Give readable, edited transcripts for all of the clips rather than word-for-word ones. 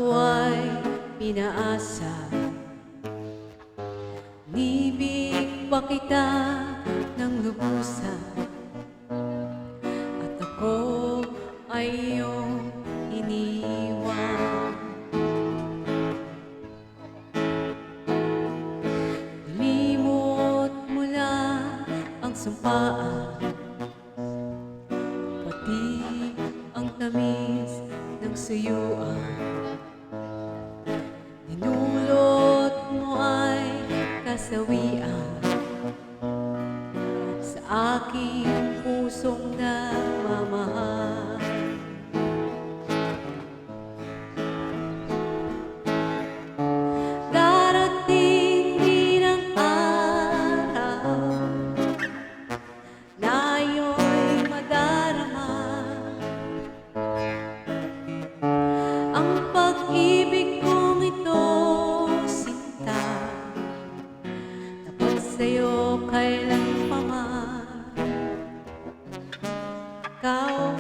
Ako ay pinaasa, nibig pa kita ng lubusan, at ako ay iyong iniwan. Nalimot mo na ang sampaan, pati ang tamis ng suyuan. Dinulot mo ay kasawian sa aking pusong nagmamahal. Darating din ang araw na iyo'y madarama, ang pag-ibig kong ito, sinta, tapat sa'yo kailanpaman. Ikaw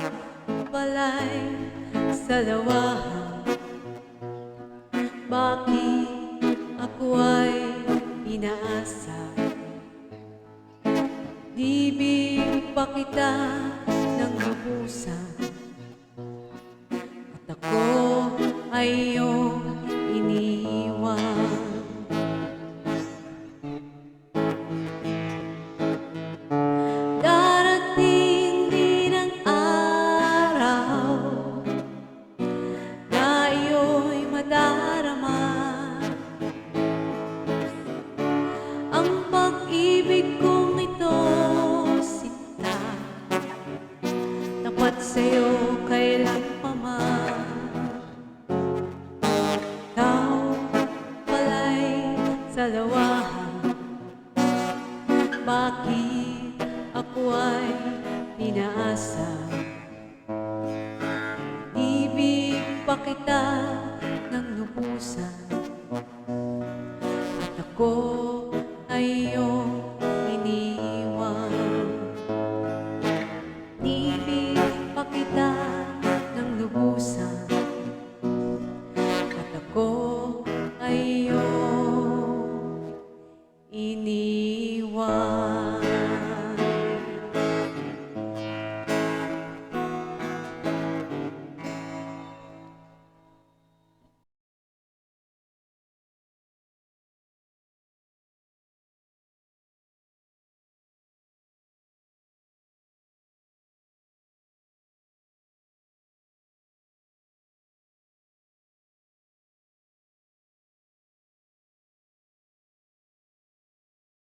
pala'y salawahan, bakit ako ay pinaasa? Di-ibig pa kita ng lubusan, at ako ay iyong iniwan. Darating din ang araw na iyo'y madarama, ang pag-ibig kong ito, sinta, tapat sa'yo kailanpaman. Ikaw pala'y salawahan, bakit ako ay pinaasa? Ibig pa kita ng lubusan,